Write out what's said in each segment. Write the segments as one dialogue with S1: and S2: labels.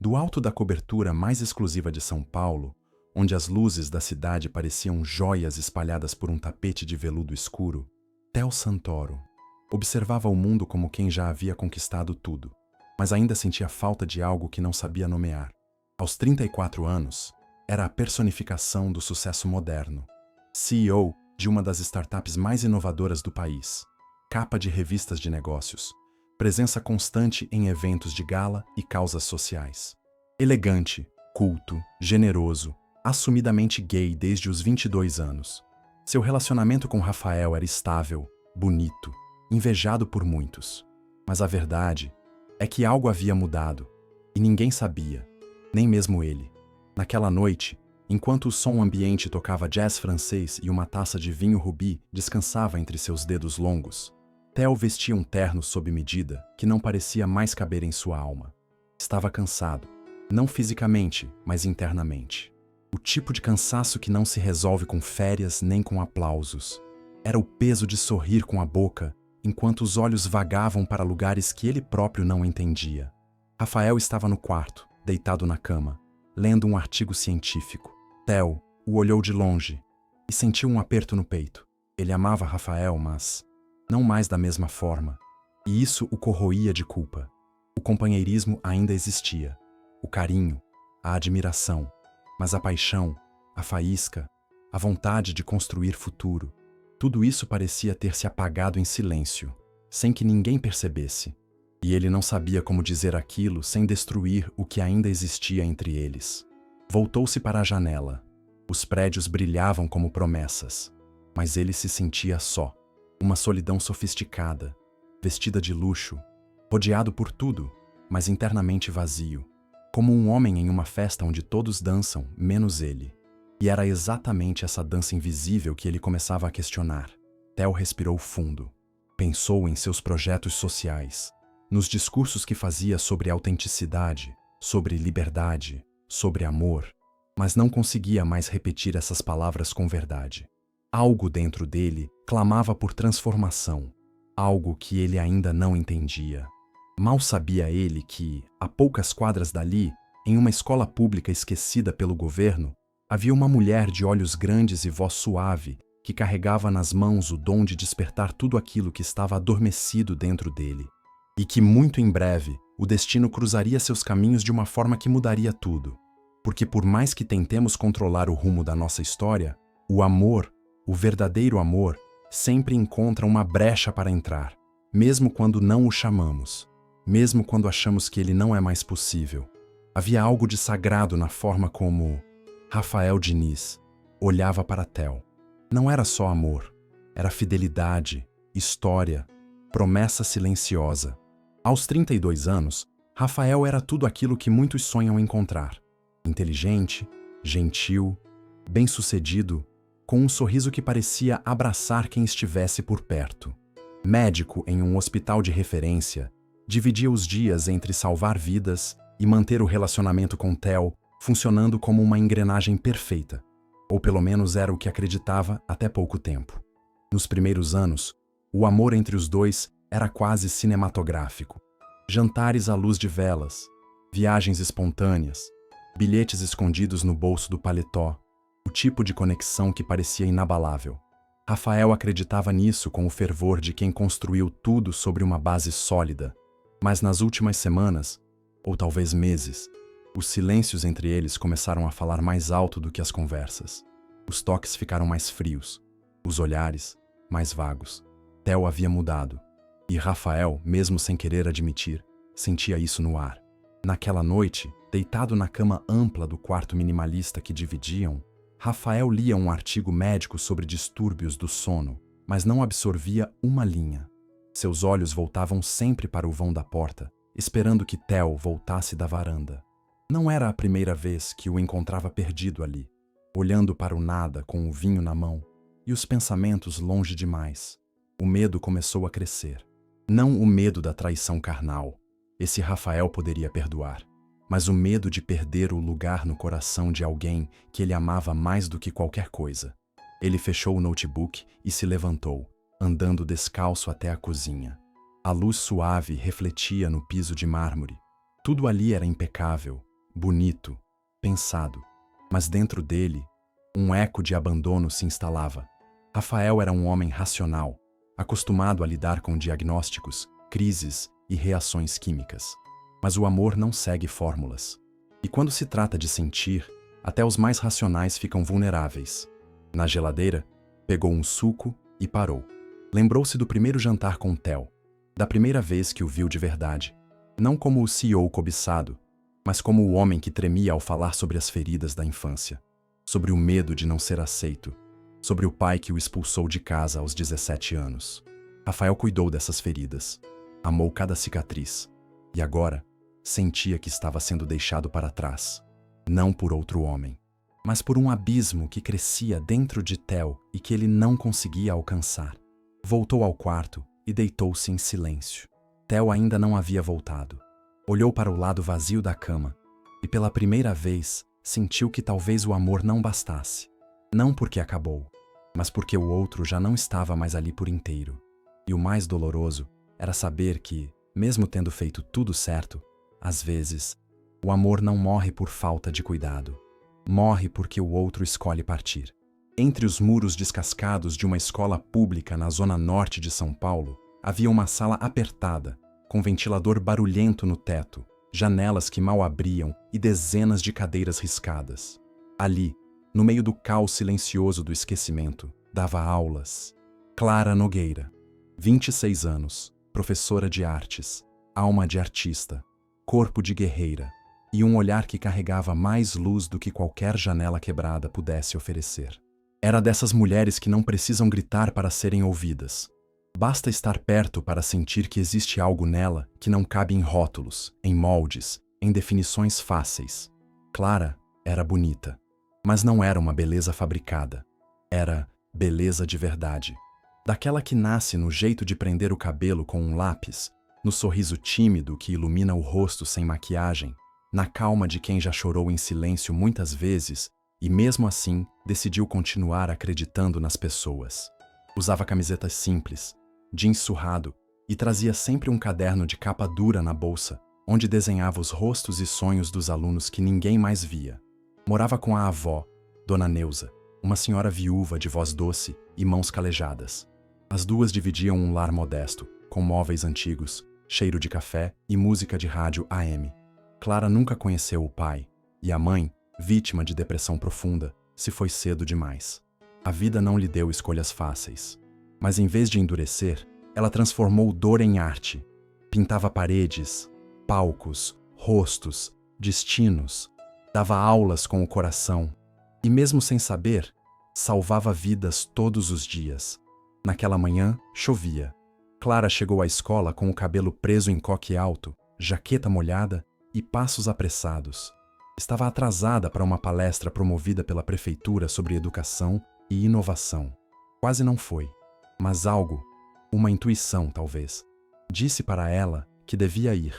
S1: Do alto da cobertura mais exclusiva de São Paulo, onde as luzes da cidade pareciam joias espalhadas por um tapete de veludo escuro, Theo Santoro observava o mundo como quem já havia conquistado tudo, mas ainda sentia falta de algo que não sabia nomear. Aos 34 anos, era a personificação do sucesso moderno. CEO de uma das startups mais inovadoras do país, capa de revistas de negócios, presença constante em eventos de gala e causas sociais. Elegante, culto, generoso, assumidamente gay desde os 22 anos. Seu relacionamento com Rafael era estável, bonito, invejado por muitos. Mas a verdade é que algo havia mudado, e ninguém sabia, nem mesmo ele. Naquela noite, enquanto o som ambiente tocava jazz francês e uma taça de vinho rubi descansava entre seus dedos longos, Theo vestia um terno sob medida que não parecia mais caber em sua alma. Estava cansado, não fisicamente, mas internamente. O tipo de cansaço que não se resolve com férias nem com aplausos. Era o peso de sorrir com a boca, enquanto os olhos vagavam para lugares que ele próprio não entendia. Rafael estava no quarto, deitado na cama, lendo um artigo científico. Theo o olhou de longe e sentiu um aperto no peito. Ele amava Rafael, mas não mais da mesma forma. E isso o corroía de culpa. O companheirismo ainda existia. O carinho, a admiração, mas a paixão, a faísca, a vontade de construir futuro. Tudo isso parecia ter se apagado em silêncio, sem que ninguém percebesse. E ele não sabia como dizer aquilo sem destruir o que ainda existia entre eles. Voltou-se para a janela. Os prédios brilhavam como promessas, mas ele se sentia só. Uma solidão sofisticada, vestida de luxo, rodeado por tudo, mas internamente vazio. Como um homem em uma festa onde todos dançam, menos ele. E era exatamente essa dança invisível que ele começava a questionar. Theo respirou fundo. Pensou em seus projetos sociais, nos discursos que fazia sobre autenticidade, sobre liberdade, sobre amor, mas não conseguia mais repetir essas palavras com verdade. Algo dentro dele clamava por transformação, algo que ele ainda não entendia. Mal sabia ele que, a poucas quadras dali, em uma escola pública esquecida pelo governo, havia uma mulher de olhos grandes e voz suave que carregava nas mãos o dom de despertar tudo aquilo que estava adormecido dentro dele. E que muito em breve o destino cruzaria seus caminhos de uma forma que mudaria tudo. Porque por mais que tentemos controlar o rumo da nossa história, o amor, o verdadeiro amor, sempre encontra uma brecha para entrar, mesmo quando não o chamamos, mesmo quando achamos que ele não é mais possível. Havia algo de sagrado na forma como Rafael Diniz olhava para Theo. Não era só amor, era fidelidade, história, promessa silenciosa. Aos 32 anos, Rafael era tudo aquilo que muitos sonham encontrar. Inteligente, gentil, bem-sucedido, com um sorriso que parecia abraçar quem estivesse por perto. Médico em um hospital de referência, dividia os dias entre salvar vidas e manter o relacionamento com Theo funcionando como uma engrenagem perfeita, ou pelo menos era o que acreditava até pouco tempo. Nos primeiros anos, o amor entre os dois era quase cinematográfico. Jantares à luz de velas, viagens espontâneas, bilhetes escondidos no bolso do paletó, o tipo de conexão que parecia inabalável. Rafael acreditava nisso com o fervor de quem construiu tudo sobre uma base sólida, mas nas últimas semanas, ou talvez meses, os silêncios entre eles começaram a falar mais alto do que as conversas. Os toques ficaram mais frios, os olhares mais vagos. Theo havia mudado, e Rafael, mesmo sem querer admitir, sentia isso no ar. Naquela noite, deitado na cama ampla do quarto minimalista que dividiam, Rafael lia um artigo médico sobre distúrbios do sono, mas não absorvia uma linha. Seus olhos voltavam sempre para o vão da porta, esperando que Theo voltasse da varanda. Não era a primeira vez que o encontrava perdido ali, olhando para o nada com o vinho na mão e os pensamentos longe demais. O medo começou a crescer. Não o medo da traição carnal, esse Rafael poderia perdoar, mas o medo de perder o lugar no coração de alguém que ele amava mais do que qualquer coisa. Ele fechou o notebook e se levantou, andando descalço até a cozinha. A luz suave refletia no piso de mármore. Tudo ali era impecável. bonito, pensado, mas dentro dele, um eco de abandono se instalava. Rafael era um homem racional, acostumado a lidar com diagnósticos, crises e reações químicas. Mas o amor não segue fórmulas. E quando se trata de sentir, até os mais racionais ficam vulneráveis. Na geladeira, pegou um suco e parou. Lembrou-se do primeiro jantar com Theo, da primeira vez que o viu de verdade, não como o CEO cobiçado, mas como o homem que tremia ao falar sobre as feridas da infância, sobre o medo de não ser aceito, sobre o pai que o expulsou de casa aos 17 anos. Rafael cuidou dessas feridas, amou cada cicatriz, e agora sentia que estava sendo deixado para trás, não por outro homem, mas por um abismo que crescia dentro de Theo e que ele não conseguia alcançar. Voltou ao quarto e deitou-se em silêncio. Theo ainda não havia voltado. Olhou para o lado vazio da cama e pela primeira vez sentiu que talvez o amor não bastasse. Não porque acabou, mas porque o outro já não estava mais ali por inteiro. E o mais doloroso era saber que, mesmo tendo feito tudo certo, às vezes, o amor não morre por falta de cuidado. Morre porque o outro escolhe partir. Entre os muros descascados de uma escola pública na zona norte de São Paulo, havia uma sala apertada, com ventilador barulhento no teto, janelas que mal abriam e dezenas de cadeiras riscadas. Ali, no meio do caos silencioso do esquecimento, dava aulas Clara Nogueira, 26 anos, professora de artes, alma de artista, corpo de guerreira e um olhar que carregava mais luz do que qualquer janela quebrada pudesse oferecer. Era dessas mulheres que não precisam gritar para serem ouvidas. Basta estar perto para sentir que existe algo nela que não cabe em rótulos, em moldes, em definições fáceis. Clara era bonita, mas não era uma beleza fabricada. Era beleza de verdade. Daquela que nasce no jeito de prender o cabelo com um lápis, no sorriso tímido que ilumina o rosto sem maquiagem, na calma de quem já chorou em silêncio muitas vezes e mesmo assim decidiu continuar acreditando nas pessoas. Usava camisetas simples, jeans surrado e trazia sempre um caderno de capa dura na bolsa, onde desenhava os rostos e sonhos dos alunos que ninguém mais via. Morava com a avó, Dona Neuza, uma senhora viúva de voz doce e mãos calejadas. As duas dividiam um lar modesto, com móveis antigos, cheiro de café e música de rádio AM. Clara nunca conheceu o pai, e a mãe, vítima de depressão profunda, se foi cedo demais. A vida não lhe deu escolhas fáceis. Mas em vez de endurecer, ela transformou dor em arte. Pintava paredes, palcos, rostos, destinos. Dava aulas com o coração. E mesmo sem saber, salvava vidas todos os dias. Naquela manhã, chovia. Clara chegou à escola com o cabelo preso em coque alto, jaqueta molhada e passos apressados. Estava atrasada para uma palestra promovida pela prefeitura sobre educação e inovação. Quase não foi, mas algo, uma intuição talvez, disse para ela que devia ir,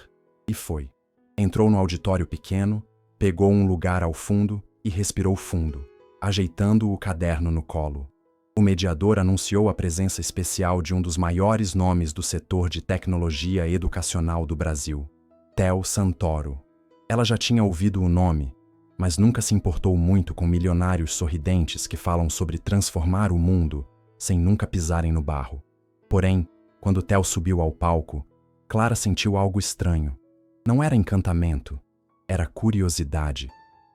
S1: e foi. Entrou no auditório pequeno, pegou um lugar ao fundo e respirou fundo, ajeitando o caderno no colo. O mediador anunciou a presença especial de um dos maiores nomes do setor de tecnologia educacional do Brasil, Theo Santoro. Ela já tinha ouvido o nome, mas nunca se importou muito com milionários sorridentes que falam sobre transformar o mundo sem nunca pisarem no barro. Porém, quando Theo subiu ao palco, Clara sentiu algo estranho. Não era encantamento, era curiosidade.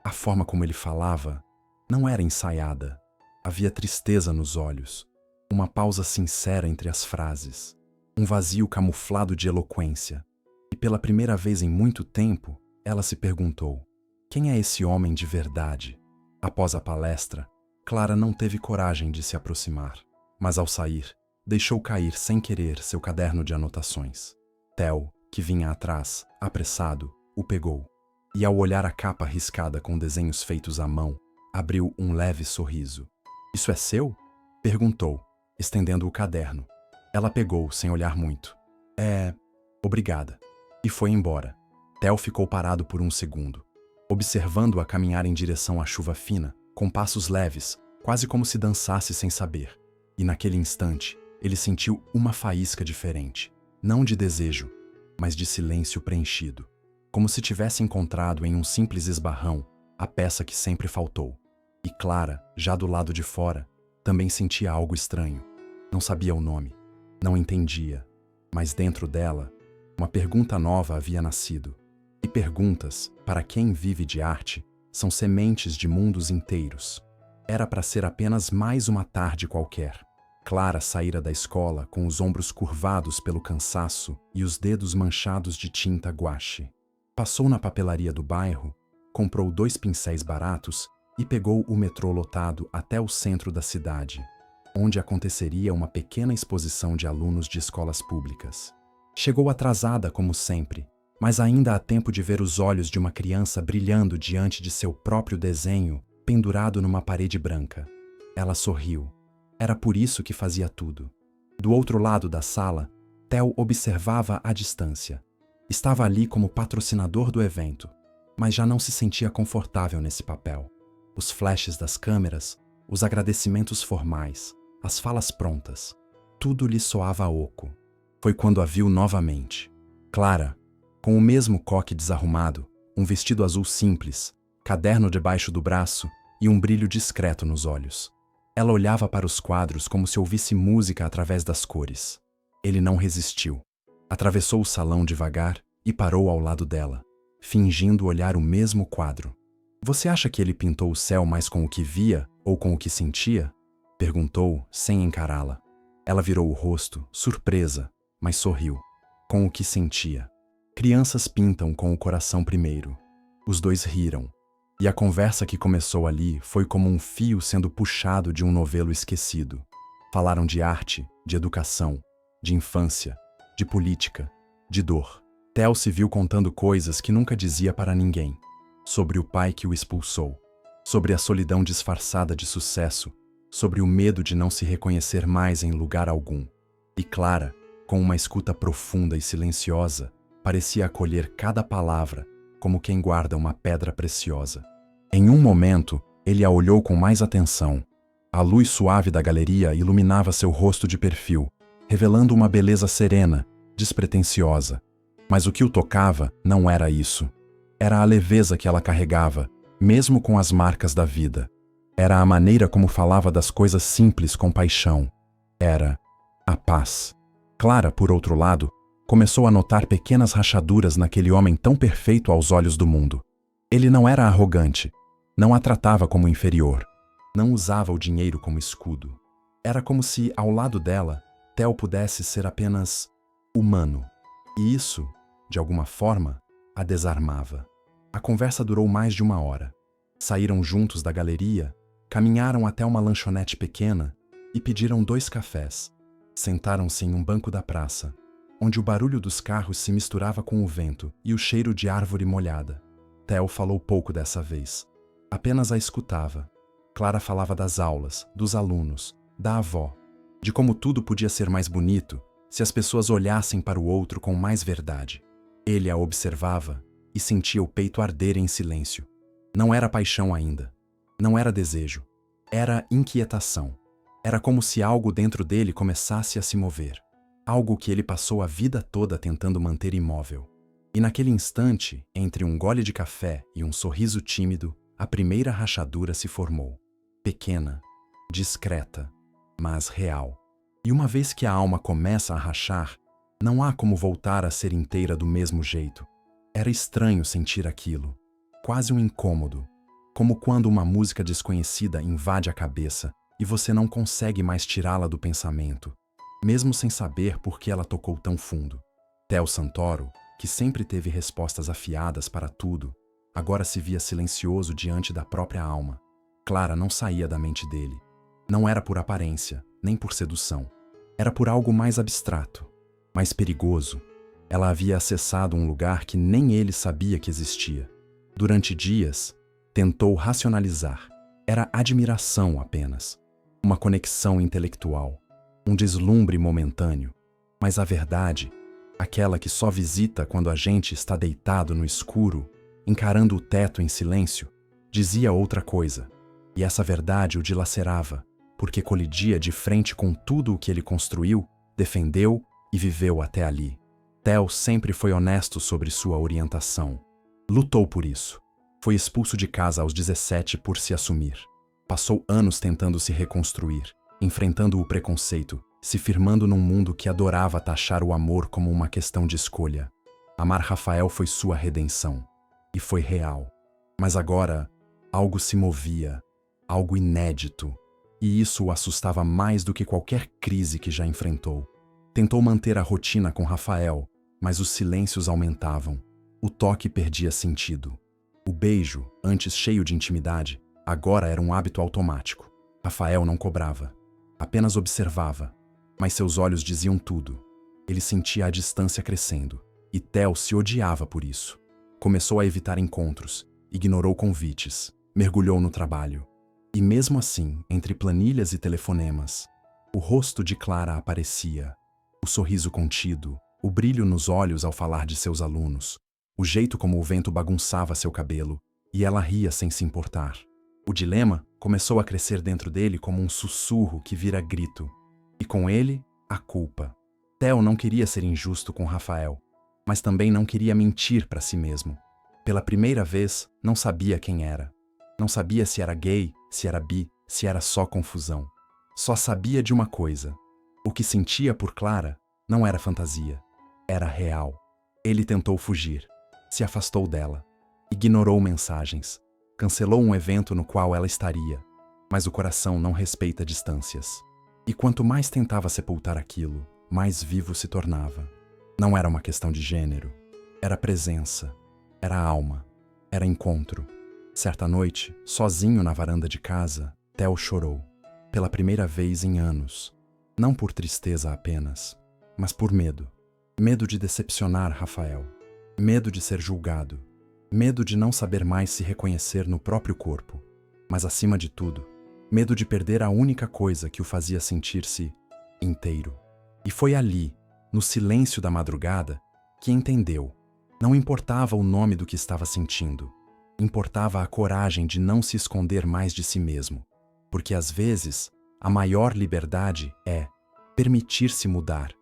S1: A forma como ele falava não era ensaiada. Havia tristeza nos olhos, uma pausa sincera entre as frases, um vazio camuflado de eloquência. E pela primeira vez em muito tempo, ela se perguntou: quem é esse homem de verdade? Após a palestra, Clara não teve coragem de se aproximar, mas ao sair, deixou cair sem querer seu caderno de anotações. Theo, que vinha atrás, apressado, o pegou, e ao olhar a capa riscada com desenhos feitos à mão, abriu um leve sorriso. "Isso é seu?" perguntou, estendendo o caderno. Ela pegou, sem olhar muito. Obrigada." E foi embora. Theo ficou parado por um segundo, observando-a caminhar em direção à chuva fina, com passos leves, quase como se dançasse sem saber. E naquele instante, ele sentiu uma faísca diferente, não de desejo, mas de silêncio preenchido. como se tivesse encontrado em um simples esbarrão a peça que sempre faltou. E Clara, já do lado de fora, também sentia algo estranho. Não sabia o nome, não entendia, mas dentro dela, uma pergunta nova havia nascido. E perguntas, para quem vive de arte, são sementes de mundos inteiros. Era para ser apenas mais uma tarde qualquer. Clara saíra da escola com os ombros curvados pelo cansaço e os dedos manchados de tinta guache. Passou na papelaria do bairro, comprou 2 pincéis baratos e pegou o metrô lotado até o centro da cidade, onde aconteceria uma pequena exposição de alunos de escolas públicas. Chegou atrasada, como sempre, mas ainda há tempo de ver os olhos de uma criança brilhando diante de seu próprio desenho pendurado numa parede branca. Ela sorriu. Era por isso que fazia tudo. Do outro lado da sala, Theo observava à distância. Estava ali como patrocinador do evento, mas já não se sentia confortável nesse papel. Os flashes das câmeras, os agradecimentos formais, as falas prontas, tudo lhe soava oco. Foi quando a viu novamente. Clara, com o mesmo coque desarrumado, um vestido azul simples, caderno debaixo do braço e um brilho discreto nos olhos. Ela olhava para os quadros como se ouvisse música através das cores. Ele não resistiu. Atravessou o salão devagar e parou ao lado dela, fingindo olhar o mesmo quadro. Você acha que ele pintou o céu mais com o que via ou com o que sentia? Perguntou, sem encará-la. Ela virou o rosto, surpresa, mas sorriu. Com o que sentia. Crianças pintam com o coração primeiro. Os dois riram. E a conversa que começou ali foi como um fio sendo puxado de um novelo esquecido. Falaram de arte, de educação, de infância, de política, de dor. Theo se viu contando coisas que nunca dizia para ninguém. Sobre o pai que o expulsou. Sobre a solidão disfarçada de sucesso. Sobre o medo de não se reconhecer mais em lugar algum. E Clara, com uma escuta profunda e silenciosa, parecia acolher cada palavra como quem guarda uma pedra preciosa. Em um momento, ele a olhou com mais atenção. A luz suave da galeria iluminava seu rosto de perfil, revelando uma beleza serena, despretensiosa. Mas o que o tocava não era isso. Era a leveza que ela carregava, mesmo com as marcas da vida. Era a maneira como falava das coisas simples com paixão. Era a paz. Clara, por outro lado, começou a notar pequenas rachaduras naquele homem tão perfeito aos olhos do mundo. Ele não era arrogante, não a tratava como inferior, não usava o dinheiro como escudo. Era como se, ao lado dela, Theo pudesse ser apenas humano. E isso, de alguma forma, a desarmava. A conversa durou mais de 1 hora. Saíram juntos da galeria, caminharam até uma lanchonete pequena e pediram 2 cafés. Sentaram-se em um banco da praça, onde o barulho dos carros se misturava com o vento e o cheiro de árvore molhada. Theo falou pouco dessa vez. Apenas a escutava. Clara falava das aulas, dos alunos, da avó, de como tudo podia ser mais bonito se as pessoas olhassem para o outro com mais verdade. Ele a observava e sentia o peito arder em silêncio. Não era paixão ainda. Não era desejo. Era inquietação. Era como se algo dentro dele começasse a se mover. Algo que ele passou a vida toda tentando manter imóvel. E naquele instante, entre um gole de café e um sorriso tímido, a primeira rachadura se formou. Pequena, discreta, mas real. E uma vez que a alma começa a rachar, não há como voltar a ser inteira do mesmo jeito. Era estranho sentir aquilo, quase um incômodo, como quando uma música desconhecida invade a cabeça e você não consegue mais tirá-la do pensamento, mesmo sem saber por que ela tocou tão fundo. Theo Santoro, que sempre teve respostas afiadas para tudo, agora se via silencioso diante da própria alma. Clara não saía da mente dele. Não era por aparência, nem por sedução. Era por algo mais abstrato, mais perigoso. Ela havia acessado um lugar que nem ele sabia que existia. Durante dias, tentou racionalizar. Era admiração apenas. Uma conexão intelectual. Um deslumbre momentâneo. Mas a verdade, aquela que só visita quando a gente está deitado no escuro, encarando o teto em silêncio, dizia outra coisa. E essa verdade o dilacerava, porque colidia de frente com tudo o que ele construiu, defendeu e viveu até ali. Theo sempre foi honesto sobre sua orientação. Lutou por isso. Foi expulso de casa aos 17 por se assumir. Passou anos tentando se reconstruir, enfrentando o preconceito, se firmando num mundo que adorava taxar o amor como uma questão de escolha. Amar Rafael foi sua redenção. E foi real. Mas agora, algo se movia, algo inédito. E isso o assustava mais do que qualquer crise que já enfrentou. Tentou manter a rotina com Rafael, mas os silêncios aumentavam. O toque perdia sentido. O beijo, antes cheio de intimidade, agora era um hábito automático. Rafael não cobrava, apenas observava, mas seus olhos diziam tudo. Ele sentia a distância crescendo, e Theo se odiava por isso. Começou a evitar encontros, ignorou convites, mergulhou no trabalho. E mesmo assim, entre planilhas e telefonemas, o rosto de Clara aparecia, o sorriso contido, o brilho nos olhos ao falar de seus alunos, o jeito como o vento bagunçava seu cabelo, e ela ria sem se importar. O dilema começou a crescer dentro dele como um sussurro que vira grito. E com ele, a culpa. Theo não queria ser injusto com Rafael, mas também não queria mentir para si mesmo. Pela primeira vez, não sabia quem era. Não sabia se era gay, se era bi, se era só confusão. Só sabia de uma coisa. O que sentia por Clara não era fantasia. Era real. Ele tentou fugir. Se afastou dela. Ignorou mensagens. Cancelou um evento no qual ela estaria. Mas o coração não respeita distâncias. E quanto mais tentava sepultar aquilo, mais vivo se tornava. Não era uma questão de gênero. Era presença. Era alma. Era encontro. Certa noite, sozinho na varanda de casa, Theo chorou. Pela primeira vez em anos. Não por tristeza apenas, mas por medo. Medo de decepcionar Rafael. Medo de ser julgado. Medo de não saber mais se reconhecer no próprio corpo. Mas acima de tudo, medo de perder a única coisa que o fazia sentir-se inteiro. E foi ali, no silêncio da madrugada, que entendeu. Não importava o nome do que estava sentindo. Importava a coragem de não se esconder mais de si mesmo. Porque às vezes, a maior liberdade é permitir-se mudar,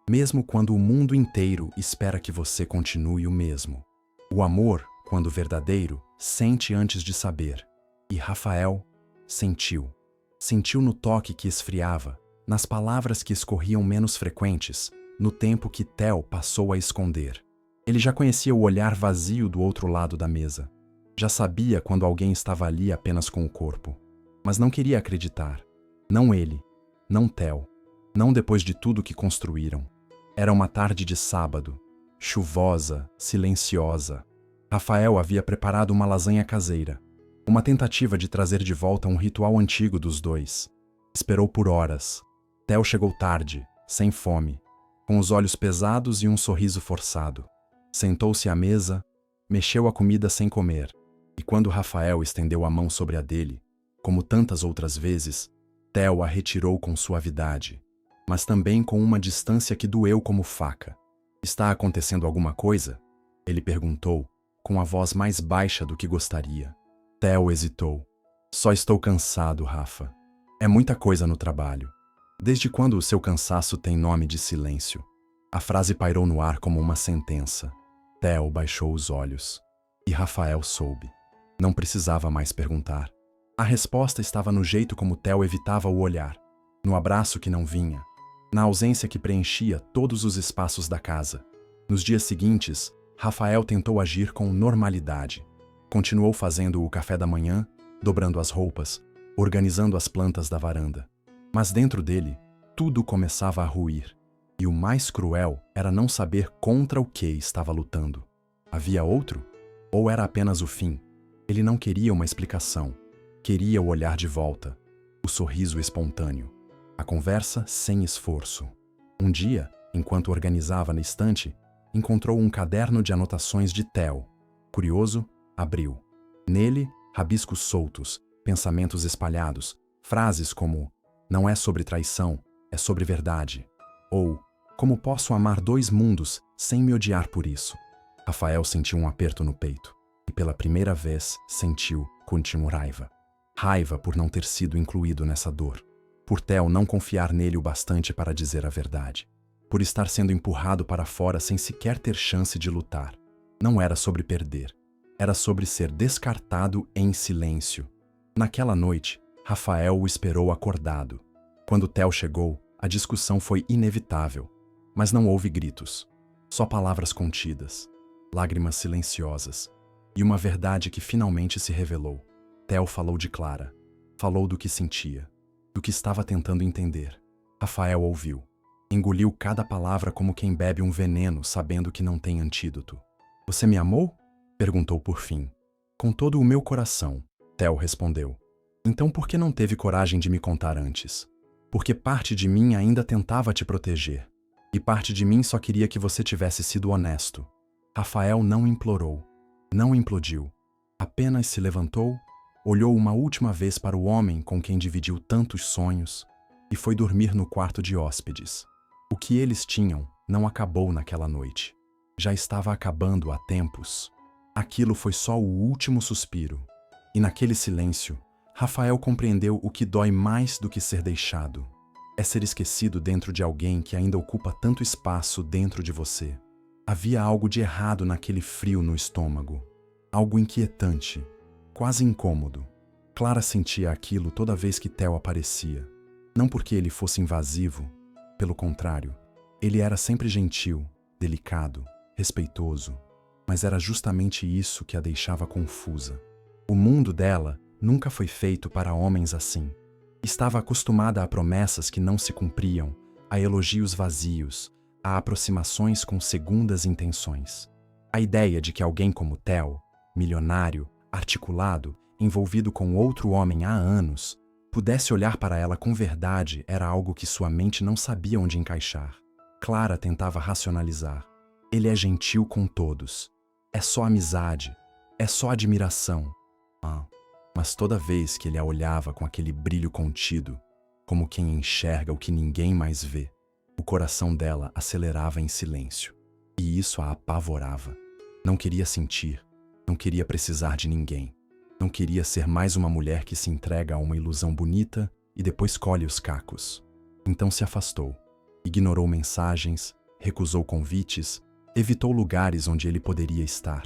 S1: mesmo quando o mundo inteiro espera que você continue o mesmo. O amor, quando verdadeiro, sente antes de saber. E Rafael sentiu. Sentiu no toque que esfriava, nas palavras que escorriam menos frequentes, no tempo que Theo passou a esconder. Ele já conhecia o olhar vazio do outro lado da mesa. Já sabia quando alguém estava ali apenas com o corpo. Mas não queria acreditar. Não ele, não Theo, não depois de tudo que construíram. Era uma tarde de sábado, chuvosa, silenciosa. Rafael havia preparado uma lasanha caseira, uma tentativa de trazer de volta um ritual antigo dos dois. Esperou por horas. Theo chegou tarde, sem fome, com os olhos pesados e um sorriso forçado. Sentou-se à mesa, mexeu a comida sem comer, e quando Rafael estendeu a mão sobre a dele, como tantas outras vezes, Theo a retirou com suavidade, mas também com uma distância que doeu como faca. "Está acontecendo alguma coisa?" ele perguntou, com a voz mais baixa do que gostaria. Theo hesitou. "Só estou cansado, Rafa. É muita coisa no trabalho." Desde quando o seu cansaço tem nome de silêncio? A frase pairou no ar como uma sentença. Theo baixou os olhos. E Rafael soube. Não precisava mais perguntar. A resposta estava no jeito como Theo evitava o olhar, no abraço que não vinha, na ausência que preenchia todos os espaços da casa. Nos dias seguintes, Rafael tentou agir com normalidade. Continuou fazendo o café da manhã, dobrando as roupas, organizando as plantas da varanda. Mas dentro dele, tudo começava a ruir. E o mais cruel era não saber contra o que estava lutando. Havia outro? Ou era apenas o fim? Ele não queria uma explicação. Queria o olhar de volta, o sorriso espontâneo, a conversa sem esforço. Um dia, enquanto organizava na estante, encontrou um caderno de anotações de Theo. Curioso, abriu. Nele, rabiscos soltos, pensamentos espalhados, frases como "não é sobre traição, é sobre verdade", ou "como posso amar dois mundos sem me odiar por isso?" Rafael sentiu um aperto no peito, e pela primeira vez sentiu contínua raiva. Raiva por não ter sido incluído nessa dor, por Theo não confiar nele o bastante para dizer a verdade. por estar sendo empurrado para fora sem sequer ter chance de lutar. Não era sobre perder, era sobre ser descartado em silêncio. Naquela noite, Rafael o esperou acordado. Quando Theo chegou, a discussão foi inevitável, mas não houve gritos, só palavras contidas, lágrimas silenciosas e uma verdade que finalmente se revelou. Theo falou de Clara, falou do que sentia, do que estava tentando entender. Rafael ouviu. Engoliu cada palavra como quem bebe um veneno sabendo que não tem antídoto. Você me amou? Perguntou por fim. Com todo o meu coração, Theo respondeu. Então por que não teve coragem de me contar antes? Porque parte de mim ainda tentava te proteger. E parte de mim só queria que você tivesse sido honesto. Rafael não implorou, não implodiu. Apenas se levantou, olhou uma última vez para o homem com quem dividiu tantos sonhos e foi dormir no quarto de hóspedes. O que eles tinham não acabou naquela noite. Já estava acabando há tempos. Aquilo foi só o último suspiro. E naquele silêncio, Rafael compreendeu o que dói mais do que ser deixado. É ser esquecido dentro de alguém que ainda ocupa tanto espaço dentro de você. Havia algo de errado naquele frio no estômago. Algo inquietante, quase incômodo. Clara sentia aquilo toda vez que Theo aparecia. Não porque ele fosse invasivo, pelo contrário, ele era sempre gentil, delicado, respeitoso, mas era justamente isso que a deixava confusa. O mundo dela nunca foi feito para homens assim. Estava acostumada a promessas que não se cumpriam, a elogios vazios, a aproximações com segundas intenções. A ideia de que alguém como Theo, milionário, articulado, envolvido com outro homem há anos, pudesse olhar para ela com verdade era algo que sua mente não sabia onde encaixar. Clara tentava racionalizar. Ele é gentil com todos. É só amizade. É só admiração. Mas toda vez que ele a olhava com aquele brilho contido, como quem enxerga o que ninguém mais vê, o coração dela acelerava em silêncio. E isso a apavorava. Não queria sentir, não queria precisar de ninguém. Não queria ser mais uma mulher que se entrega a uma ilusão bonita e depois colhe os cacos. Então se afastou. Ignorou mensagens, recusou convites, evitou lugares onde ele poderia estar.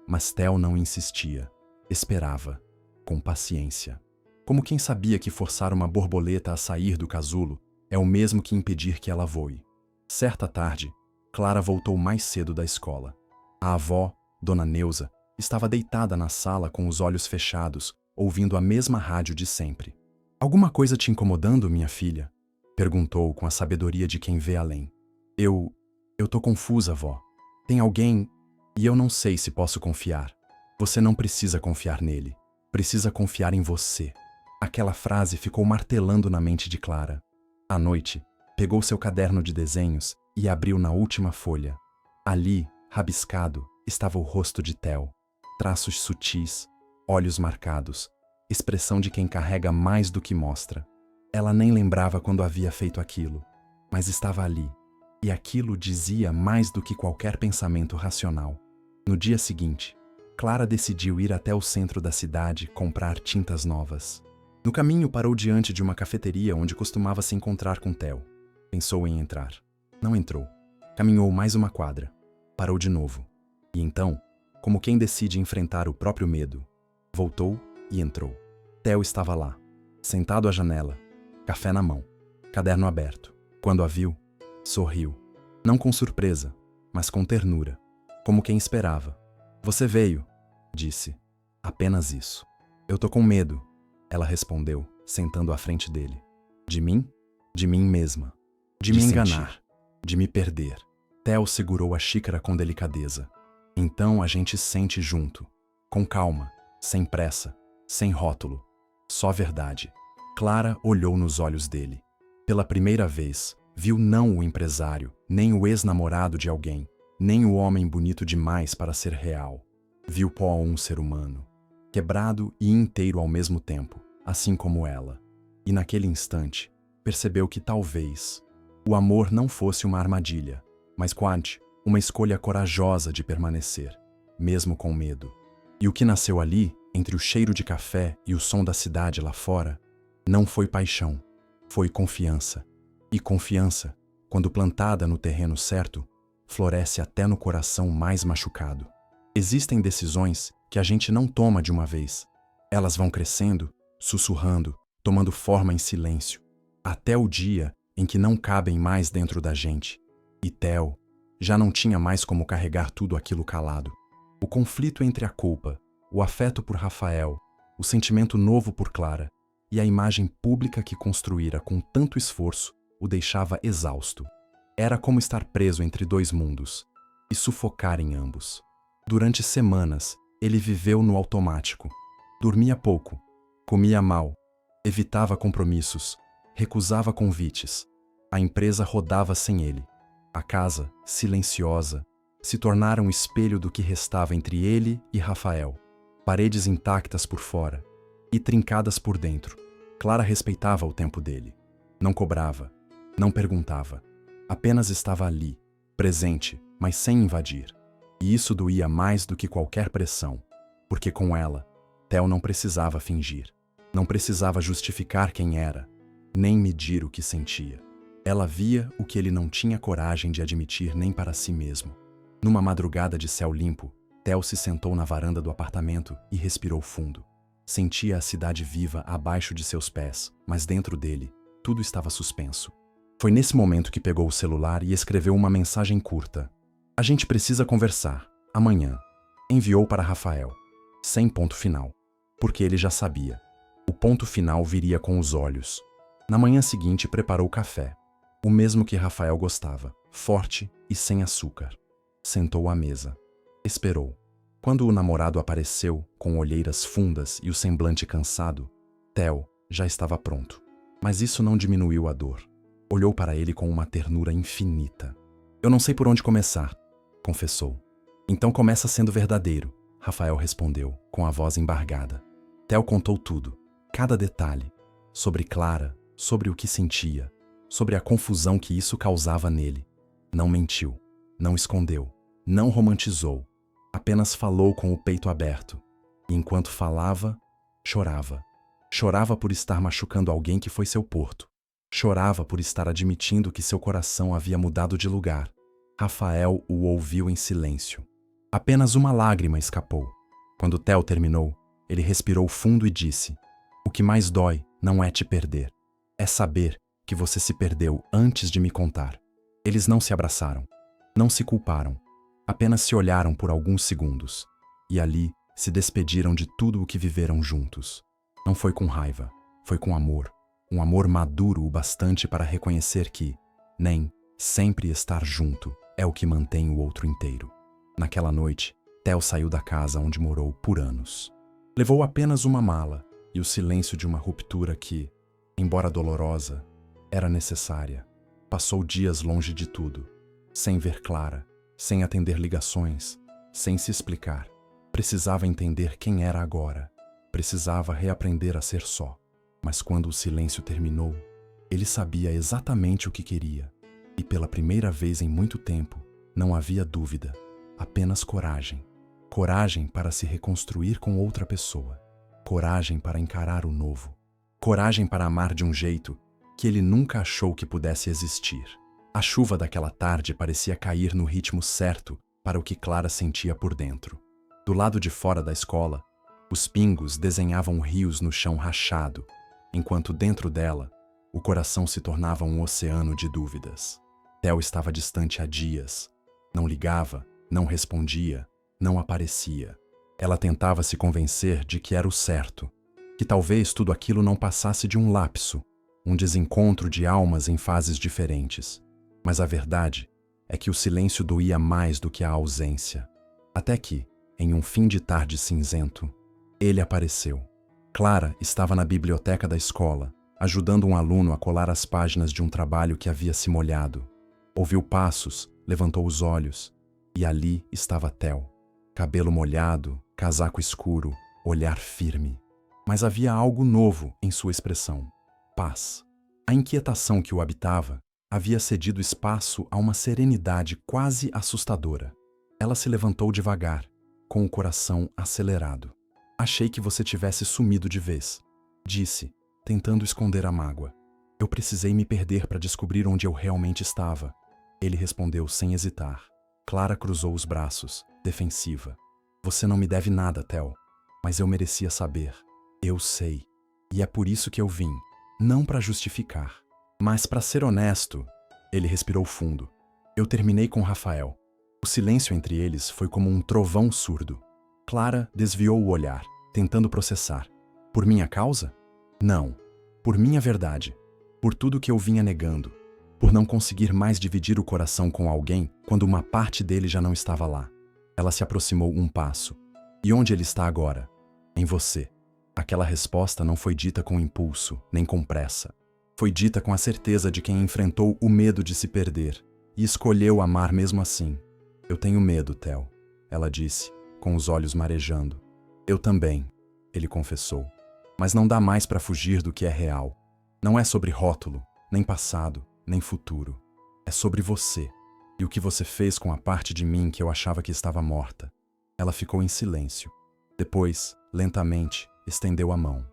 S1: Mas Theo não insistia. Esperava, com paciência. Como quem sabia que forçar uma borboleta a sair do casulo é o mesmo que impedir que ela voe. Certa tarde, Clara voltou mais cedo da escola. A avó, Dona Neuza, estava deitada na sala com os olhos fechados, ouvindo a mesma rádio de sempre. Alguma coisa te incomodando, minha filha? Perguntou com a sabedoria de quem vê além. Eu tô confusa, vó. Tem alguém e eu não sei se posso confiar. Você não precisa confiar nele. Precisa confiar em você. Aquela frase ficou martelando na mente de Clara. À noite, pegou seu caderno de desenhos e abriu na última folha. Ali, rabiscado, estava o rosto de Theo. Traços sutis, olhos marcados, expressão de quem carrega mais do que mostra. Ela nem lembrava quando havia feito aquilo, mas estava ali, e aquilo dizia mais do que qualquer pensamento racional. No dia seguinte, Clara decidiu ir até o centro da cidade comprar tintas novas. No caminho parou diante de uma cafeteria onde costumava se encontrar com Theo. Pensou em entrar. Não entrou. Caminhou mais uma quadra. Parou de novo. E então, como quem decide enfrentar o próprio medo, voltou e entrou. Theo estava lá, sentado à janela, café na mão, caderno aberto. Quando a viu, sorriu. Não com surpresa, mas com ternura, como quem esperava. Você veio, disse. Apenas isso. Eu tô com medo, ela respondeu, sentando à frente dele. De mim? De mim mesma. De me enganar. De me perder. Theo segurou a xícara com delicadeza. Então a gente sente junto, com calma, sem pressa, sem rótulo. Só verdade. Clara olhou nos olhos dele. Pela primeira vez, viu não o empresário, nem o ex-namorado de alguém, nem o homem bonito demais para ser real. Viu um ser humano, quebrado e inteiro ao mesmo tempo, assim como ela. E naquele instante, percebeu que talvez o amor não fosse uma armadilha, mas quase uma escolha corajosa de permanecer, mesmo com medo. E o que nasceu ali, entre o cheiro de café e o som da cidade lá fora, não foi paixão, foi confiança. E confiança quando plantada no terreno certo, floresce até no coração mais machucado. Existem decisões que a gente não toma de uma vez. Elas vão crescendo, sussurrando, tomando forma em silêncio, até o dia em que não cabem mais dentro da gente. E Theo já não tinha mais como carregar tudo aquilo calado. O conflito entre a culpa, o afeto por Rafael, o sentimento novo por Clara e a imagem pública que construíra com tanto esforço o deixava exausto. Era como estar preso entre dois mundos e sufocar em ambos. Durante semanas, ele viveu no automático. Dormia pouco, comia mal, evitava compromissos, recusava convites. A empresa rodava sem ele. A casa, silenciosa, se tornara um espelho do que restava entre ele e Rafael. Paredes intactas por fora e trincadas por dentro. Clara respeitava o tempo dele. Não cobrava, não perguntava. Apenas estava ali, presente, mas sem invadir. E isso doía mais do que qualquer pressão, porque com ela, Theo não precisava fingir. Não precisava justificar quem era, nem medir o que sentia. Ela via o que ele não tinha coragem de admitir nem para si mesmo. Numa madrugada de céu limpo, Theo se sentou na varanda do apartamento e respirou fundo. Sentia a cidade viva abaixo de seus pés, mas dentro dele, tudo estava suspenso. Foi nesse momento que pegou o celular e escreveu uma mensagem curta. "A gente precisa conversar, amanhã." Enviou para Rafael, sem ponto final, porque ele já sabia. O ponto final viria com os olhos. Na manhã seguinte, preparou café, o mesmo que Rafael gostava, forte e sem açúcar. Sentou à mesa. Esperou. Quando o namorado apareceu, com olheiras fundas e o semblante cansado, Theo já estava pronto. Mas isso não diminuiu a dor. Olhou para ele com uma ternura infinita. "Eu não sei por onde começar", confessou. "Então começa sendo verdadeiro", Rafael respondeu, com a voz embargada. Theo contou tudo, cada detalhe, sobre Clara, sobre o que sentia, sobre a confusão que isso causava nele. Não mentiu, não escondeu, não romantizou, apenas falou com o peito aberto. E enquanto falava, chorava. Chorava por estar machucando alguém que foi seu porto. Chorava por estar admitindo que seu coração havia mudado de lugar. Rafael o ouviu em silêncio. Apenas uma lágrima escapou. Quando Theo terminou, ele respirou fundo e disse: "O que mais dói não é te perder. É saber que você se perdeu antes de me contar." Eles não se abraçaram, não se culparam, apenas se olharam por alguns segundos. E ali se despediram de tudo o que viveram juntos. Não foi com raiva, foi com amor. Um amor maduro o bastante para reconhecer que, nem sempre estar junto é o que mantém o outro inteiro. Naquela noite, Theo saiu da casa onde morou por anos. Levou apenas uma mala e o silêncio de uma ruptura que, embora dolorosa, era necessária. Passou dias longe de tudo, sem ver Clara, sem atender ligações, sem se explicar. Precisava entender quem era agora. Precisava reaprender a ser só. Mas quando o silêncio terminou, ele sabia exatamente o que queria. E pela primeira vez em muito tempo, não havia dúvida, apenas coragem. Coragem para se reconstruir com outra pessoa. Coragem para encarar o novo. Coragem para amar de um jeito que ele nunca achou que pudesse existir. A chuva daquela tarde parecia cair no ritmo certo para o que Clara sentia por dentro. Do lado de fora da escola, os pingos desenhavam rios no chão rachado, enquanto dentro dela, o coração se tornava um oceano de dúvidas. Theo estava distante há dias. Não ligava, não respondia, não aparecia. Ela tentava se convencer de que era o certo, que talvez tudo aquilo não passasse de um lapso, um desencontro de almas em fases diferentes. Mas a verdade é que o silêncio doía mais do que a ausência. Até que, em um fim de tarde cinzento, ele apareceu. Clara estava na biblioteca da escola, ajudando um aluno a colar as páginas de um trabalho que havia se molhado. Ouviu passos, levantou os olhos, e ali estava Theo. Cabelo molhado, casaco escuro, olhar firme. Mas havia algo novo em sua expressão: paz. A inquietação que o habitava havia cedido espaço a uma serenidade quase assustadora. Ela se levantou devagar, com o coração acelerado. "Achei que você tivesse sumido de vez", disse, tentando esconder a mágoa. Eu precisei me perder para descobrir onde eu realmente estava. Ele respondeu sem hesitar. Clara cruzou os braços, defensiva. Você não me deve nada, Theo. Mas eu merecia saber. Eu sei. E é por isso que eu vim. Não para justificar. Mas para ser honesto. Ele respirou fundo. Eu terminei com Rafael. O silêncio entre eles foi como um trovão surdo. Clara desviou o olhar, tentando processar. Por minha causa? Não. Por minha verdade. Por tudo que eu vinha negando. Por não conseguir mais dividir o coração com alguém quando uma parte dele já não estava lá. Ela se aproximou um passo. E onde ele está agora? Em você. Aquela resposta não foi dita com impulso, nem com pressa. Foi dita com a certeza de quem enfrentou o medo de se perder e escolheu amar mesmo assim. Eu tenho medo, Theo, ela disse, com os olhos marejando. Eu também, ele confessou. Mas não dá mais para fugir do que é real. Não é sobre rótulo, nem passado, nem futuro. É sobre você e o que você fez com a parte de mim que eu achava que estava morta. Ela ficou em silêncio. Depois, lentamente, estendeu a mão.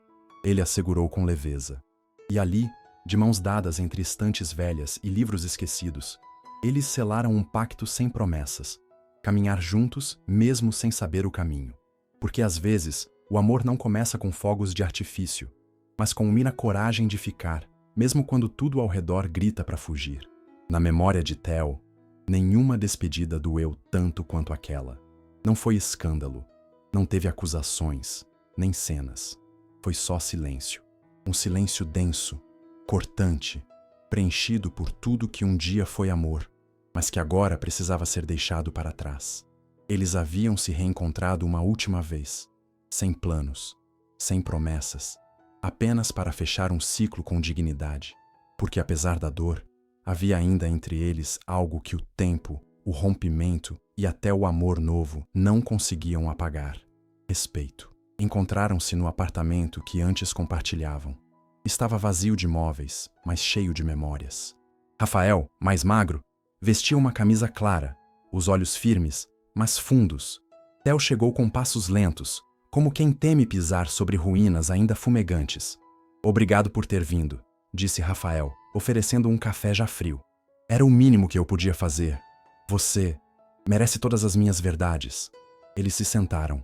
S1: Ele a segurou com leveza. E ali, de mãos dadas entre estantes velhas e livros esquecidos, eles selaram um pacto sem promessas. Caminhar juntos, mesmo sem saber o caminho. Porque às vezes, o amor não começa com fogos de artifício, mas com uma coragem de ficar, mesmo quando tudo ao redor grita para fugir. Na memória de Theo, nenhuma despedida doeu tanto quanto aquela. Não foi escândalo, não teve acusações, nem cenas. Foi só silêncio. Um silêncio denso, cortante, preenchido por tudo que um dia foi amor, mas que agora precisava ser deixado para trás. Eles haviam se reencontrado uma última vez, sem planos, sem promessas, apenas para fechar um ciclo com dignidade, porque apesar da dor, havia ainda entre eles algo que o tempo, o rompimento e até o amor novo não conseguiam apagar. Respeito. Encontraram-se no apartamento que antes compartilhavam. Estava vazio de móveis, mas cheio de memórias. Rafael, mais magro, vestia uma camisa clara, os olhos firmes, mas fundos. Theo chegou com passos lentos, como quem teme pisar sobre ruínas ainda fumegantes. Obrigado por ter vindo, disse Rafael, oferecendo um café já frio. Era o mínimo que eu podia fazer. Você merece todas as minhas verdades. Eles se sentaram.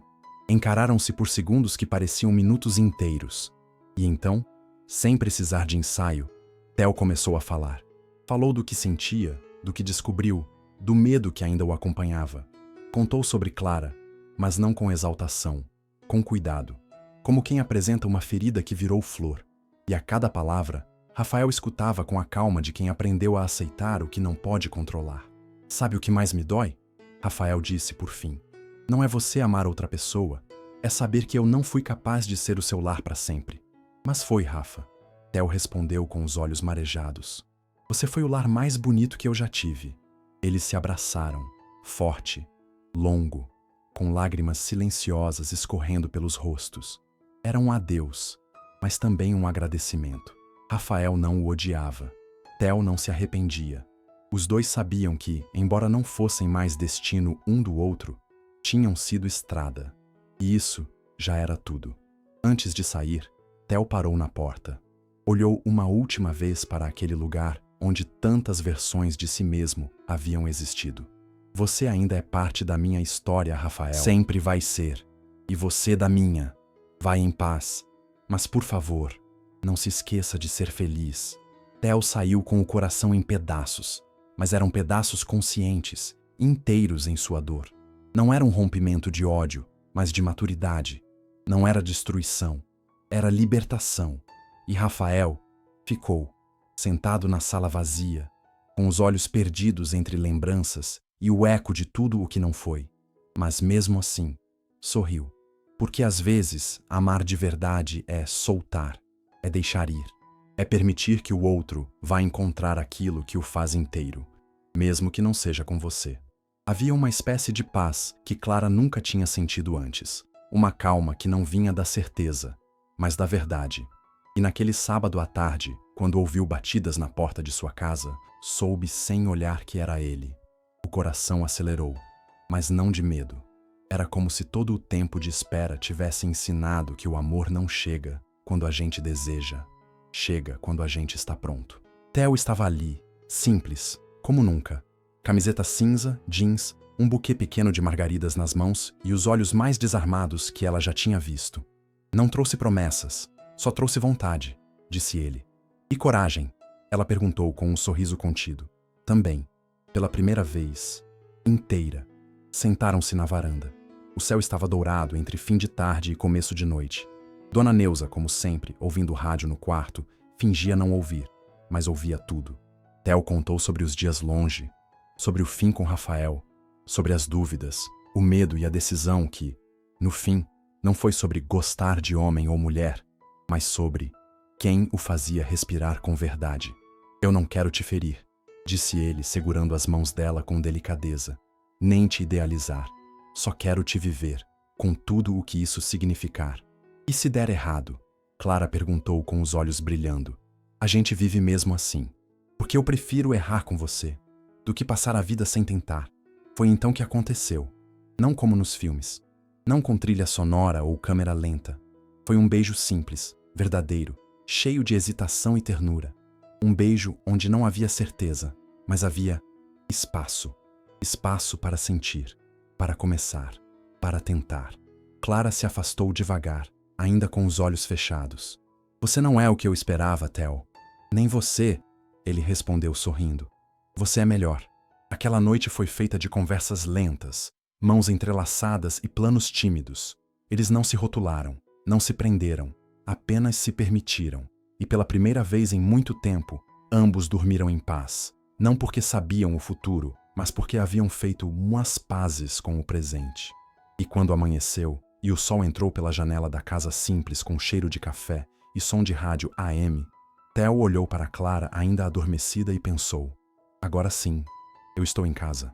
S1: Encararam-se por segundos que pareciam minutos inteiros. E então, sem precisar de ensaio, Theo começou a falar. Falou do que sentia, do que descobriu, do medo que ainda o acompanhava. Contou sobre Clara, mas não com exaltação, com cuidado, como quem apresenta uma ferida que virou flor. E a cada palavra, Rafael escutava com a calma de quem aprendeu a aceitar o que não pode controlar. Sabe o que mais me dói? Rafael disse por fim. Não é você amar outra pessoa, é saber que eu não fui capaz de ser o seu lar para sempre. Mas foi, Rafa. Theo respondeu com os olhos marejados. Você foi o lar mais bonito que eu já tive. Eles se abraçaram, forte, longo, com lágrimas silenciosas escorrendo pelos rostos. Era um adeus, mas também um agradecimento. Rafael não o odiava. Theo não se arrependia. Os dois sabiam que, embora não fossem mais destino um do outro, tinham sido estrada. E isso já era tudo. Antes de sair, Theo parou na porta. Olhou uma última vez para aquele lugar onde tantas versões de si mesmo haviam existido. Você ainda é parte da minha história, Rafael. Sempre vai ser. E você da minha. Vai em paz. Mas, por favor, não se esqueça de ser feliz. Theo saiu com o coração em pedaços, mas eram pedaços conscientes, inteiros em sua dor. Não era um rompimento de ódio, mas de maturidade. Não era destruição, era libertação. E Rafael ficou, sentado na sala vazia, com os olhos perdidos entre lembranças e o eco de tudo o que não foi. Mas mesmo assim, sorriu. Porque às vezes, amar de verdade é soltar, é deixar ir, é permitir que o outro vá encontrar aquilo que o faz inteiro, mesmo que não seja com você. Havia uma espécie de paz que Clara nunca tinha sentido antes. Uma calma que não vinha da certeza, mas da verdade. E naquele sábado à tarde, quando ouviu batidas na porta de sua casa, soube sem olhar que era ele. O coração acelerou, mas não de medo. Era como se todo o tempo de espera tivesse ensinado que o amor não chega quando a gente deseja. chega quando a gente está pronto. Theo estava ali, simples, como nunca. Camiseta cinza, jeans, um buquê pequeno de margaridas nas mãos e os olhos mais desarmados que ela já tinha visto. Não trouxe promessas, só trouxe vontade, disse ele. E coragem? Ela perguntou com um sorriso contido. Também, pela primeira vez, inteira. Sentaram-se na varanda. O céu estava dourado entre fim de tarde e começo de noite. Dona Neuza, como sempre, ouvindo o rádio no quarto, fingia não ouvir, mas ouvia tudo. Theo contou sobre os dias longe, sobre o fim com Rafael, sobre as dúvidas, o medo e a decisão que, no fim, não foi sobre gostar de homem ou mulher, mas sobre quem o fazia respirar com verdade. Eu não quero te ferir, disse ele, segurando as mãos dela com delicadeza, nem te idealizar. Só quero te viver, com tudo o que isso significar. E se der errado? Clara perguntou com os olhos brilhando. A gente vive mesmo assim, porque eu prefiro errar com você do que passar a vida sem tentar. Foi então que aconteceu, não como nos filmes, não com trilha sonora ou câmera lenta. Foi um beijo simples, verdadeiro, cheio de hesitação e ternura. Um beijo onde não havia certeza, mas havia espaço. Espaço para sentir, para começar, para tentar. Clara se afastou devagar, ainda com os olhos fechados. Você não é o que eu esperava, Theo. Nem você, ele respondeu sorrindo. Você é melhor. Aquela noite foi feita de conversas lentas, mãos entrelaçadas e planos tímidos. Eles não se rotularam, não se prenderam, apenas se permitiram. E pela primeira vez em muito tempo, ambos dormiram em paz. Não porque sabiam o futuro, mas porque haviam feito umas pazes com o presente. E quando amanheceu, e o sol entrou pela janela da casa simples com cheiro de café e som de rádio AM, Theo olhou para Clara ainda adormecida e pensou, agora sim, eu estou em casa.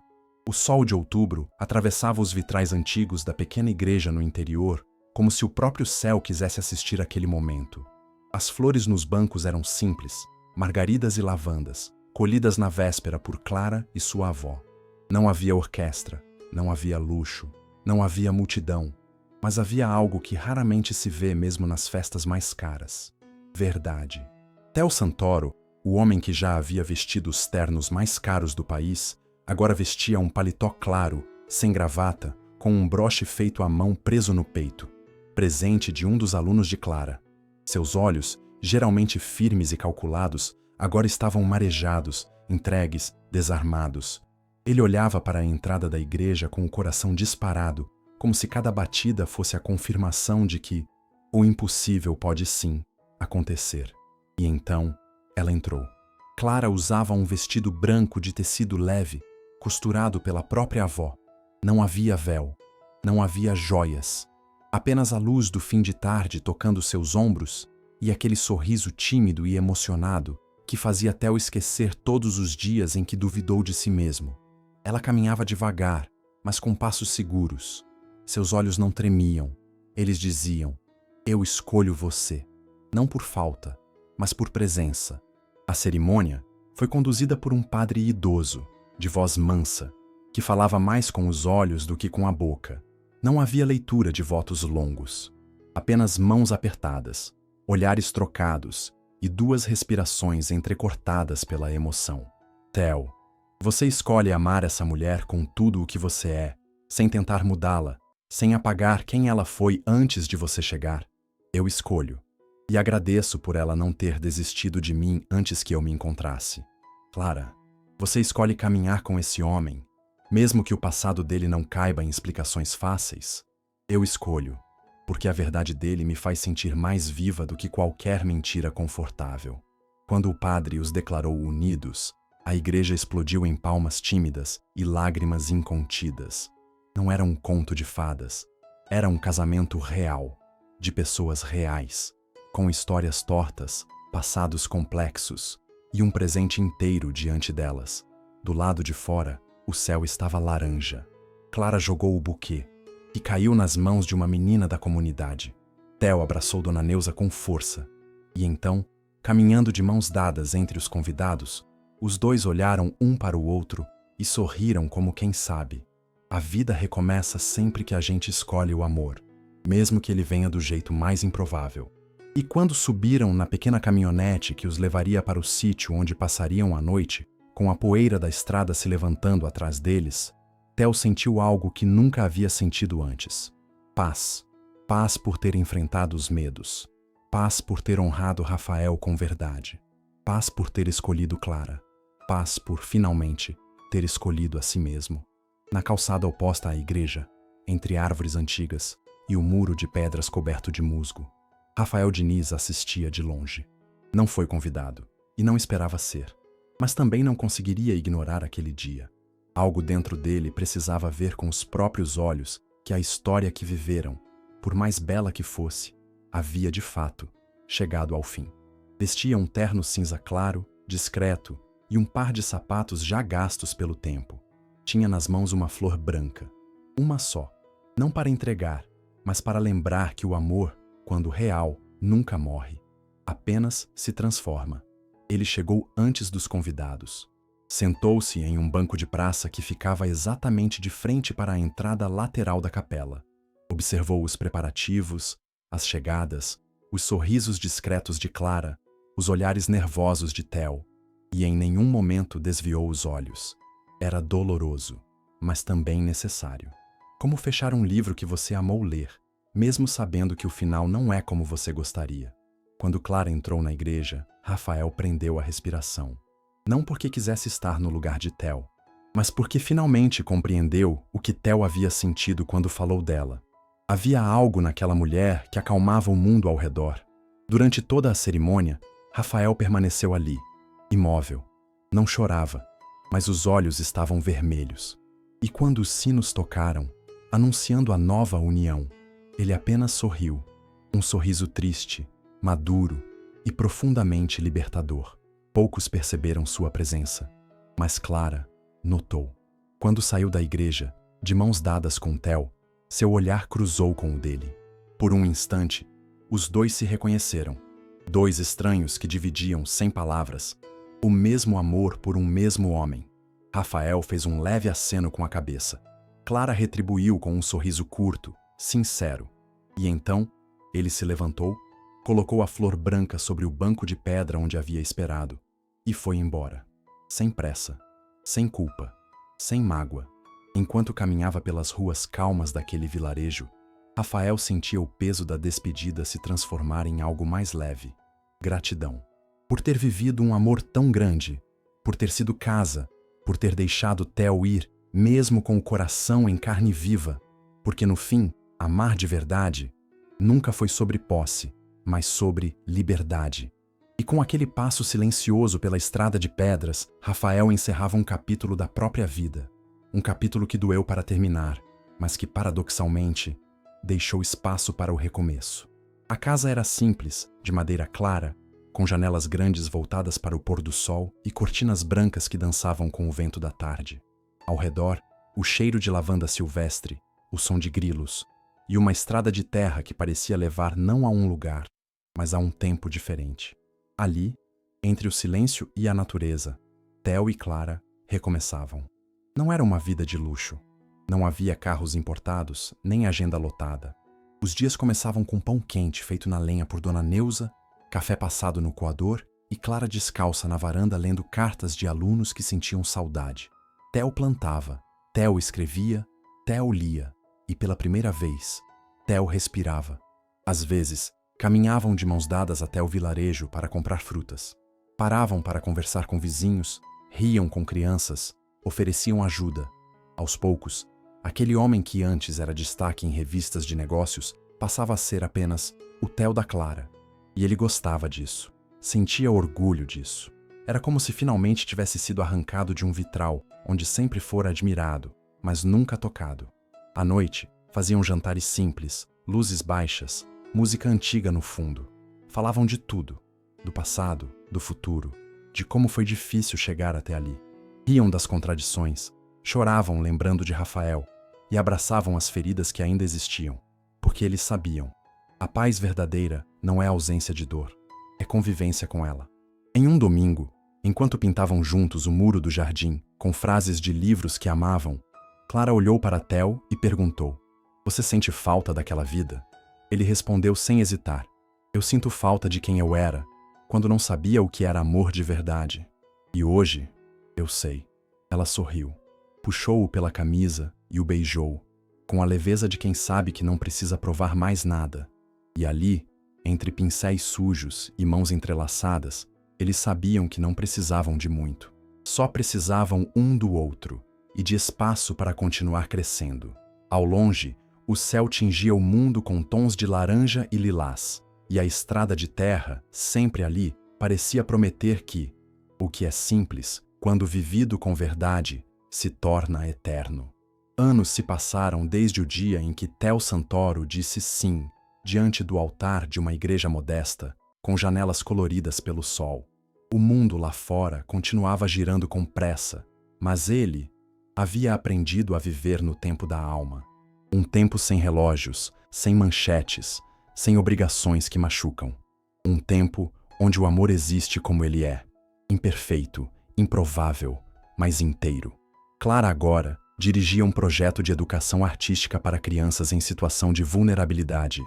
S1: O sol de outubro atravessava os vitrais antigos da pequena igreja no interior, como se o próprio céu quisesse assistir aquele momento. As flores nos bancos eram simples, margaridas e lavandas, colhidas na véspera por Clara e sua avó. Não havia orquestra, não havia luxo, não havia multidão, mas havia algo que raramente se vê mesmo nas festas mais caras. Verdade. Theo Santoro, o homem que já havia vestido os ternos mais caros do país, agora vestia um paletó claro, sem gravata, com um broche feito à mão preso no peito, presente de um dos alunos de Clara. Seus olhos, geralmente firmes e calculados, agora estavam marejados, entregues, desarmados. Ele olhava para a entrada da igreja com o coração disparado, como se cada batida fosse a confirmação de que o impossível pode sim acontecer. E então, ela entrou. Clara usava um vestido branco de tecido leve, costurado pela própria avó. Não havia véu, não havia joias. Apenas a luz do fim de tarde tocando seus ombros e aquele sorriso tímido e emocionado que fazia Theo esquecer todos os dias em que duvidou de si mesmo. Ela caminhava devagar, mas com passos seguros. Seus olhos não tremiam. Eles diziam, eu escolho você. Não por falta, mas por presença. A cerimônia foi conduzida por um padre idoso, de voz mansa, que falava mais com os olhos do que com a boca. Não havia leitura de votos longos. Apenas mãos apertadas, olhares trocados e duas respirações entrecortadas pela emoção. Theo, você escolhe amar essa mulher com tudo o que você é, sem tentar mudá-la, sem apagar quem ela foi antes de você chegar. Eu escolho. E agradeço por ela não ter desistido de mim antes que eu me encontrasse. Clara, você escolhe caminhar com esse homem, mesmo que o passado dele não caiba em explicações fáceis. Eu escolho, porque a verdade dele me faz sentir mais viva do que qualquer mentira confortável. Quando o padre os declarou unidos, a igreja explodiu em palmas tímidas e lágrimas incontidas. Não era um conto de fadas, era um casamento real, de pessoas reais, com histórias tortas, passados complexos e um presente inteiro diante delas. Do lado de fora, o céu estava laranja. Clara jogou o buquê, que caiu nas mãos de uma menina da comunidade. Theo abraçou Dona Neuza com força, e então, caminhando de mãos dadas entre os convidados, os dois olharam um para o outro e sorriram como quem sabe. A vida recomeça sempre que a gente escolhe o amor, mesmo que ele venha do jeito mais improvável. E quando subiram na pequena caminhonete que os levaria para o sítio onde passariam a noite, com a poeira da estrada se levantando atrás deles, Theo sentiu algo que nunca havia sentido antes. Paz. Paz por ter enfrentado os medos. Paz por ter honrado Rafael com verdade. Paz por ter escolhido Clara. Paz por, finalmente, ter escolhido a si mesmo. Na calçada oposta à igreja, entre árvores antigas e o muro de pedras coberto de musgo, Rafael Diniz assistia de longe. Não foi convidado, e não esperava ser, mas também não conseguiria ignorar aquele dia. Algo dentro dele precisava ver com os próprios olhos que a história que viveram, por mais bela que fosse, havia de fato chegado ao fim. Vestia um terno cinza claro, discreto, e um par de sapatos já gastos pelo tempo. Tinha nas mãos uma flor branca, uma só, não para entregar, mas para lembrar que o amor, quando real, nunca morre, apenas se transforma. Ele chegou antes dos convidados. Sentou-se em um banco de praça que ficava exatamente de frente para a entrada lateral da capela. Observou os preparativos, as chegadas, os sorrisos discretos de Clara, os olhares nervosos de Theo, e em nenhum momento desviou os olhos. Era doloroso, mas também necessário. Como fechar um livro que você amou ler, mesmo sabendo que o final não é como você gostaria. Quando Clara entrou na igreja, Rafael prendeu a respiração. Não porque quisesse estar no lugar de Theo, mas porque finalmente compreendeu o que Theo havia sentido quando falou dela. Havia algo naquela mulher que acalmava o mundo ao redor. Durante toda a cerimônia, Rafael permaneceu ali, imóvel. Não chorava, mas os olhos estavam vermelhos. E quando os sinos tocaram, anunciando a nova união, ele apenas sorriu, um sorriso triste, maduro e profundamente libertador. Poucos perceberam sua presença, mas Clara notou. Quando saiu da igreja, de mãos dadas com Theo, seu olhar cruzou com o dele. Por um instante, os dois se reconheceram. Dois estranhos que dividiam, sem palavras, o mesmo amor por um mesmo homem. Rafael fez um leve aceno com a cabeça. Clara retribuiu com um sorriso curto, sincero. E então, ele se levantou, colocou a flor branca sobre o banco de pedra onde havia esperado e foi embora. Sem pressa, sem culpa, sem mágoa. Enquanto caminhava pelas ruas calmas daquele vilarejo, Rafael sentia o peso da despedida se transformar em algo mais leve. Gratidão. Por ter vivido um amor tão grande, por ter sido casa, por ter deixado Theo ir, mesmo com o coração em carne viva, porque no fim, amar de verdade nunca foi sobre posse, mas sobre liberdade. E com aquele passo silencioso pela estrada de pedras, Rafael encerrava um capítulo da própria vida. Um capítulo que doeu para terminar, mas que, paradoxalmente, deixou espaço para o recomeço. A casa era simples, de madeira clara, com janelas grandes voltadas para o pôr do sol e cortinas brancas que dançavam com o vento da tarde. Ao redor, o cheiro de lavanda silvestre, o som de grilos, e uma estrada de terra que parecia levar não a um lugar, mas a um tempo diferente. Ali, entre o silêncio e a natureza, Theo e Clara recomeçavam. Não era uma vida de luxo. Não havia carros importados, nem agenda lotada. Os dias começavam com pão quente feito na lenha por Dona Neuza, café passado no coador e Clara descalça na varanda lendo cartas de alunos que sentiam saudade. Theo plantava, Theo escrevia, Theo lia. E pela primeira vez, Theo respirava. Às vezes, caminhavam de mãos dadas até o vilarejo para comprar frutas. Paravam para conversar com vizinhos, riam com crianças, ofereciam ajuda. Aos poucos, aquele homem que antes era destaque em revistas de negócios passava a ser apenas o Theo da Clara. E ele gostava disso, sentia orgulho disso. Era como se finalmente tivesse sido arrancado de um vitral onde sempre fora admirado, mas nunca tocado. À noite, faziam jantares simples, luzes baixas, música antiga no fundo. Falavam de tudo, do passado, do futuro, de como foi difícil chegar até ali. Riam das contradições, choravam lembrando de Rafael e abraçavam as feridas que ainda existiam, porque eles sabiam. A paz verdadeira não é ausência de dor, é convivência com ela. Em um domingo, enquanto pintavam juntos o muro do jardim, com frases de livros que amavam, Clara olhou para Theo e perguntou: "Você sente falta daquela vida?" Ele respondeu sem hesitar: Eu sinto falta de quem eu era, quando não sabia o que era amor de verdade. E hoje, eu sei. Ela sorriu, puxou-o pela camisa e o beijou, com a leveza de quem sabe que não precisa provar mais nada. E ali, entre pincéis sujos e mãos entrelaçadas, eles sabiam que não precisavam de muito. Só precisavam um do outro e de espaço para continuar crescendo. Ao longe, o céu tingia o mundo com tons de laranja e lilás, e a estrada de terra, sempre ali, parecia prometer que o que é simples, quando vivido com verdade, se torna eterno. Anos se passaram desde o dia em que Theo Santoro disse sim, diante do altar de uma igreja modesta, com janelas coloridas pelo sol. O mundo lá fora continuava girando com pressa, mas ele havia aprendido a viver no tempo da alma. Um tempo sem relógios, sem manchetes, sem obrigações que machucam. Um tempo onde o amor existe como ele é, imperfeito, improvável, mas inteiro. Clara agora dirigia um projeto de educação artística para crianças em situação de vulnerabilidade.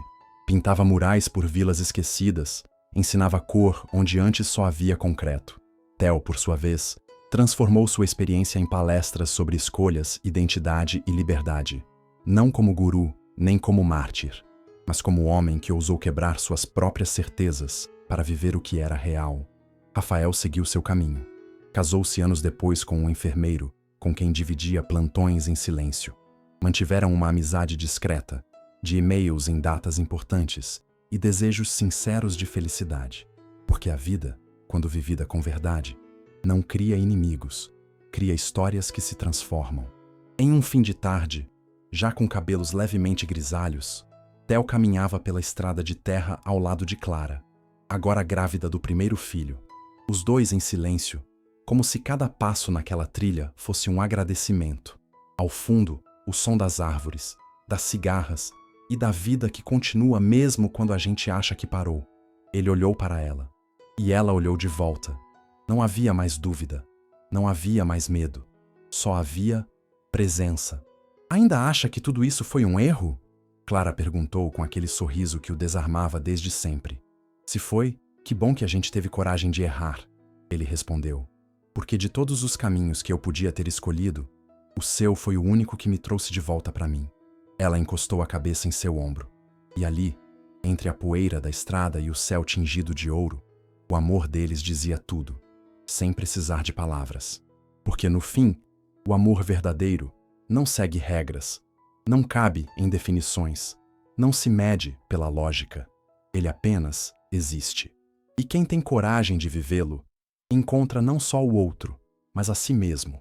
S1: Pintava murais por vilas esquecidas, ensinava cor onde antes só havia concreto. Theo, por sua vez, transformou sua experiência em palestras sobre escolhas, identidade e liberdade. Não como guru, nem como mártir, mas como homem que ousou quebrar suas próprias certezas para viver o que era real. Rafael seguiu seu caminho. Casou-se anos depois com um enfermeiro, com quem dividia plantões em silêncio. Mantiveram uma amizade discreta, de e-mails em datas importantes e desejos sinceros de felicidade. Porque a vida, quando vivida com verdade, não cria inimigos, cria histórias que se transformam. Em um fim de tarde, já com cabelos levemente grisalhos, Theo caminhava pela estrada de terra ao lado de Clara, agora grávida do primeiro filho. Os dois em silêncio, como se cada passo naquela trilha fosse um agradecimento. Ao fundo, o som das árvores, das cigarras e da vida que continua mesmo quando a gente acha que parou. Ele olhou para ela, e ela olhou de volta. Não havia mais dúvida, não havia mais medo, só havia presença. Ainda acha que tudo isso foi um erro? Clara perguntou com aquele sorriso que o desarmava desde sempre. Se foi, que bom que a gente teve coragem de errar, ele respondeu. Porque de todos os caminhos que eu podia ter escolhido, o seu foi o único que me trouxe de volta para mim. Ela encostou a cabeça em seu ombro. E ali, entre a poeira da estrada e o céu tingido de ouro, o amor deles dizia tudo, sem precisar de palavras. Porque no fim, o amor verdadeiro não segue regras, não cabe em definições, não se mede pela lógica. Ele apenas existe. E quem tem coragem de vivê-lo, encontra não só o outro, mas a si mesmo.